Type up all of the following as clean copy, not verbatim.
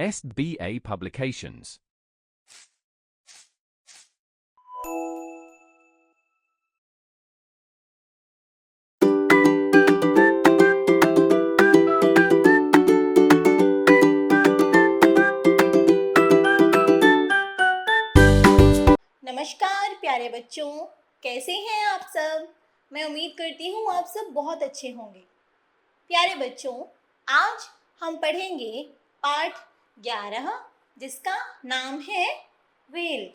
SBA Publications. नमस्कार प्यारे बच्चों, कैसे हैं आप सब। मैं उम्मीद करती हूँ आप सब बहुत अच्छे होंगे। प्यारे बच्चों, आज हम पढ़ेंगे पाठ 11 जिसका नाम है व्हेल।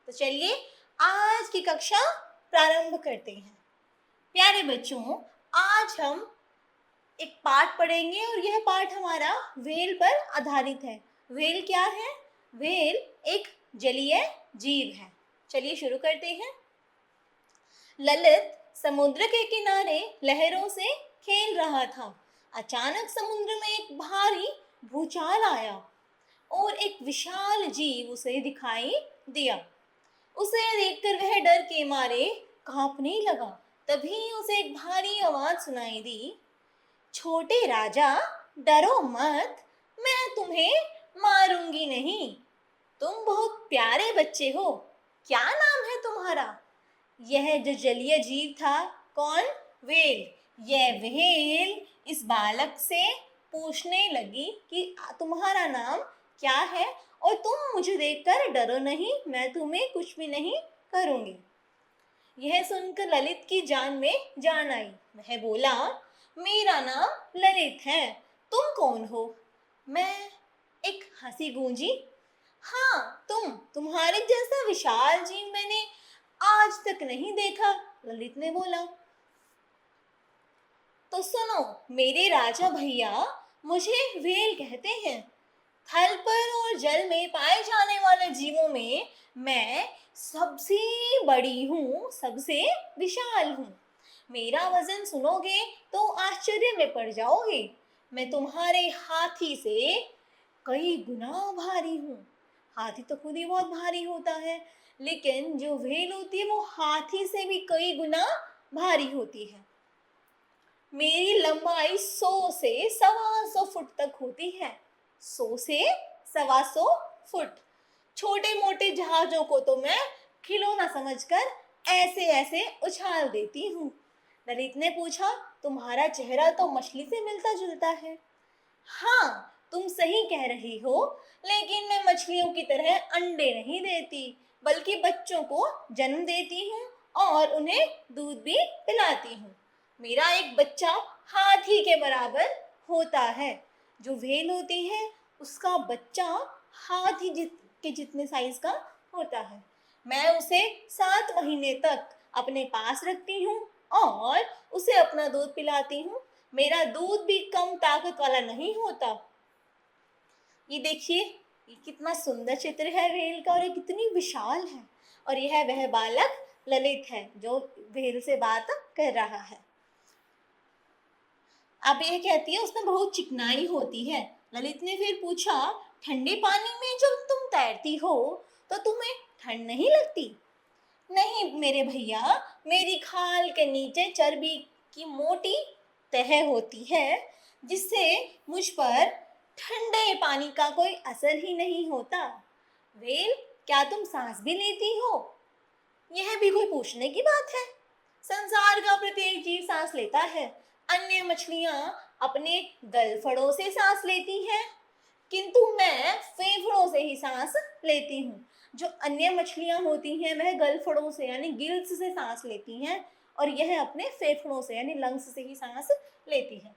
तो चलिए आज की कक्षा प्रारंभ करते हैं। प्यारे बच्चों, आज हम एक पाठ पढ़ेंगे और यह पाठ हमारा व्हेल पर आधारित है। व्हेल क्या है? व्हेल एक जलीय जीव है। चलिए शुरू करते हैं। ललित समुद्र के किनारे लहरों से खेल रहा था। अचानक समुद्र में एक भारी भूचाल आया और एक विशाल जीव उसे दिखाई दिया। उसे देखकर वह डर के मारे कांपने लगा। तभी उसे एक भारी आवाज सुनाई दी, छोटे राजा, डरो मत, मैं तुम्हें मारूंगी नहीं। तुम बहुत प्यारे बच्चे हो। क्या नाम है तुम्हारा? यह जो जलीय जीव था, कौन? व्हेल। यह व्हेल इस बालक से पूछने लगी कि तुम्हारा नाम क्या है और तुम मुझे देखकर डरो नहीं, मैं तुम्हें कुछ भी नहीं करूंगी। यह सुनकर ललित की जान में जान आई। वह बोला, मेरा नाम ललित है, तुम कौन हो? मैं एक हंसी गूंजी। हाँ, तुम्हारे जैसा विशाल जीव मैंने आज तक नहीं देखा, ललित ने बोला। तो सुनो मेरे राजा भैया, मुझे व्हेल कहते हैं। थल पर और जल में पाए जाने वाले जीवों में मैं सबसे बड़ी हूँ, सबसे विशाल हूँ। मेरा वजन सुनोगे तो आश्चर्य में पड़ जाओगे। मैं तुम्हारे हाथी से कई गुना भारी हूँ। हाथी तो खुद ही बहुत भारी होता है, लेकिन जो व्हेल होती है वो हाथी से भी कई गुना भारी होती है। मेरी लंबाई 100 से 125 फुट तक होती है। 100 से 125 फुट। छोटे मोटे जहाजों को तो मैं खिलौना समझकर ऐसे ऐसे उछाल देती हूँ। ललित ने पूछा, तुम्हारा चेहरा तो मछली से मिलता जुलता है। हाँ, तुम सही कह रही हो, लेकिन मैं मछलियों की तरह अंडे नहीं देती, बल्कि बच्चों को जन्म देती हूँ और उन्हें दूध भी पिलाती हूँ। मेरा एक बच्चा हाथी के बराबर होता है। जो व्हेल होती है उसका बच्चा हाथी के जितने साइज का होता है। मैं उसे 7 महीने तक अपने पास रखती हूँ और उसे अपना दूध पिलाती हूँ। मेरा दूध भी कम ताकत वाला नहीं होता। ये देखिए, ये कितना सुंदर चित्र है व्हेल का और ये कितनी विशाल है। और यह वह बालक ललित है जो व्हेल से बात कर रहा है। अब ये कहती है उसमें बहुत चिकनाई होती है। ललित ने फिर पूछा, ठंडे पानी में जब तुम तैरती हो तो तुम्हें ठंड नहीं लगती? नहीं मेरे भैया, मेरी खाल के नीचे चर्बी की मोटी तह होती है जिससे मुझ पर ठंडे पानी का कोई असर ही नहीं होता। व्हेल, क्या तुम सांस भी लेती हो? यह भी कोई पूछने की बात है। संसार का प्रत्येक जीव सांस लेता है। अन्य मछलियां अपने गलफड़ों से सांस लेती हैं, किंतु मैं फेफड़ों से ही सांस लेती हूँ। जो अन्य मछलियां होती हैं वह गलफड़ों से यानी गिल्स से सांस लेती हैं और यह अपने फेफड़ों से यानी लंग्स से ही सांस लेती है,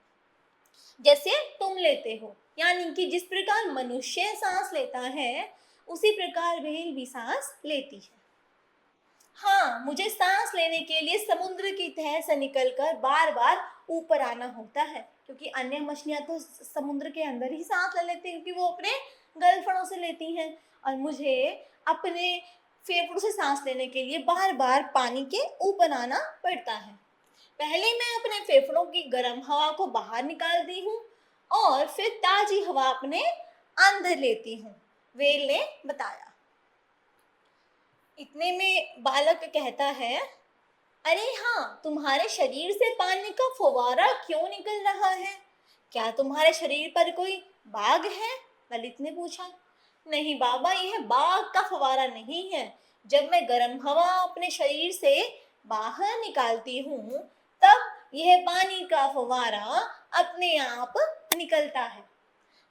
जैसे तुम लेते हो। यानी कि जिस प्रकार मनुष्य सांस लेता है उसी प्रकार व्हेल भी सांस लेती है। हाँ, मुझे सांस लेने के लिए समुद्र की तह से निकलकर बार बार ऊपर आना होता है, क्योंकि अन्य मछलियां तो समुद्र के अंदर ही सांस ले लेती हैं क्योंकि वो अपने गलफड़ों से लेती हैं, और मुझे अपने फेफड़ों से सांस लेने के लिए बार बार पानी के ऊपर आना पड़ता है। पहले मैं अपने फेफड़ों की गर्म हवा को बाहर निकालती हूँ और फिर ताजी हवा अपने अंदर लेती हूँ, व्हेल ने बताया। इतने में बालक कहता है, अरे हाँ, तुम्हारे शरीर से पानी का फव्वारा क्यों निकल रहा है? क्या तुम्हारे शरीर पर कोई बाग है? ललित ने पूछा। नहीं बाबा, यह बाघ का फव्वारा नहीं है। जब मैं गर्म हवा अपने शरीर से बाहर निकालती हूँ तब यह पानी का फव्वारा अपने आप निकलता है।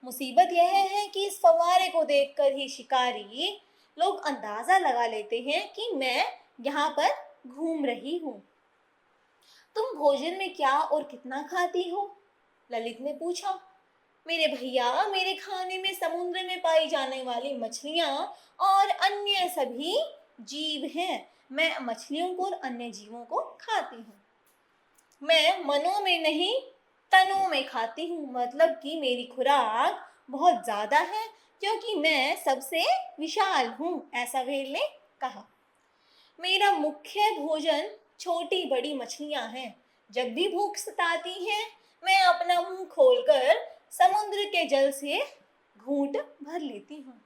मुसीबत यह है कि इस फव्वारे को देखकर ही शिकारी लोग अंदाजा लगा लेते हैं कि मैं यहाँ पर घूम रही हूँ। तुम भोजन में क्या और कितना खाती हो? ललित ने पूछा। मेरे भैया, मेरे खाने में समुद्र में पाई जाने वाली मछलियाँ और अन्य सभी जीव हैं। मैं मछलियों को और अन्य जीवों को खाती हूँ। मैं मनों में नहीं, तनों में खाती हूँ। मतलब कि मेरी खुराक बहुत ज्यादा है क्योंकि मैं सबसे विशाल हूँ, ऐसा व्हेल ने कहा। मेरा मुख्य भोजन छोटी बड़ी मछलियाँ हैं। जब भी भूख सताती है मैं अपना मुंह खोलकर समुद्र के जल से घूंट भर लेती हूँ।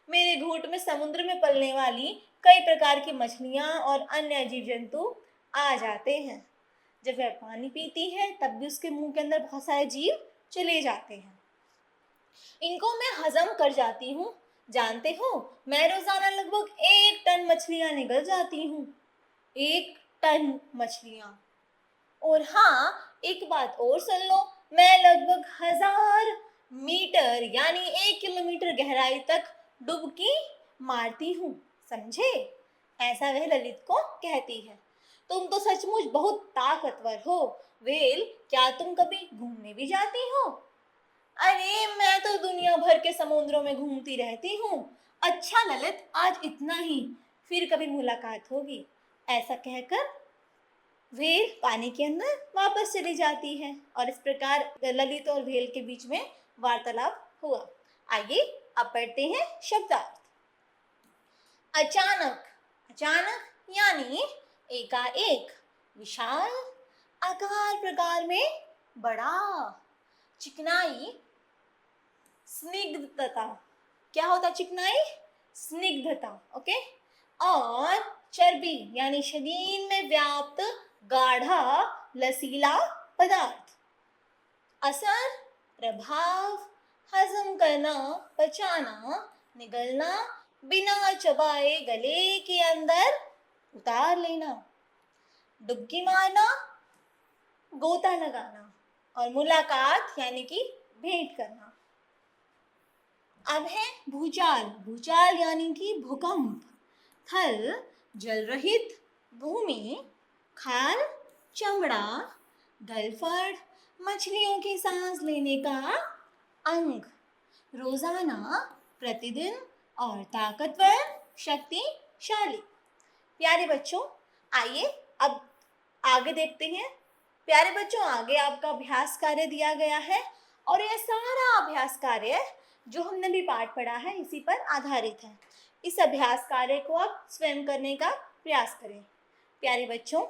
मेरे घूंट में समुद्र में पलने वाली कई प्रकार की मछलियाँ और अन्य जीव जंतु आ जाते हैं। जब वह पानी पीती है तब भी उसके मुंह के अंदर बहुत सारे जीव चले जाते हैं। इनको मैं हजम कर जाती हूँ। जानते हो, मैं रोजाना लगभग 1 टन मछलियाँ निगल जाती हूँ। 1 टन मछलियाँ। और हाँ, एक बात और सुन लो, मैं लगभग 1000 मीटर यानी 1 किलोमीटर गहराई तक डुबकी मारती हूँ। समझे? ऐसा वह ललित को कहती है। तुम तो सचमुच बहुत ताकतवर हो। वेल, क्या तुम कभी घूमने भी जाती हो? अरे, मैं तो दुनिया भर के समुद्रों में घूमती रहती हूँ। अच्छा ललित, आज इतना ही, फिर कभी मुलाकात होगी। ऐसा कहकर व्हेल पानी के अंदर वापस चली जाती है और इस प्रकार ललित और व्हेल के बीच में वार्तालाप हुआ। आइए अब पढ़ते हैं शब्दार्थ। अचानक, अचानक यानी एकाएक, विशाल, आकार प्रकार में बड़ा, चिकनाई, स्निग्धता। क्या होता चिकनाई? स्निग्धता। ओके। और चर्बी यानी शरीर में व्याप्त गाढ़ा लसीला पदार्थ। असर, प्रभाव, हजम करना, पचाना, निगलना, बिना चबाए गले के अंदर उतार लेना। डुबकी मारना, गोता लगाना। और मुलाकात यानी कि भेंट करना। अब है भूचाल। भूचाल यानी कि भूकंप। थल, जल रहित भूमि, खाल, चमड़ा, गलफड़, मछलियों की सांस लेने का अंग। रोजाना, प्रतिदिन और ताकतवर, शक्तिशाली। प्यारे बच्चों, आइए अब आगे देखते हैं। प्यारे बच्चों, आगे आपका अभ्यास कार्य दिया गया है और यह सारा अभ्यास कार्य जो हमने भी पाठ पढ़ा है इसी पर आधारित है। इस अभ्यास कार्य को आप स्वयं करने का प्रयास करें। प्यारे बच्चों,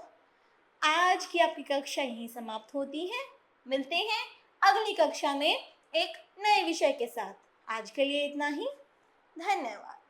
आज की आपकी कक्षा यहीं समाप्त होती है। मिलते हैं अगली कक्षा में एक नए विषय के साथ। आज के लिए इतना ही। धन्यवाद।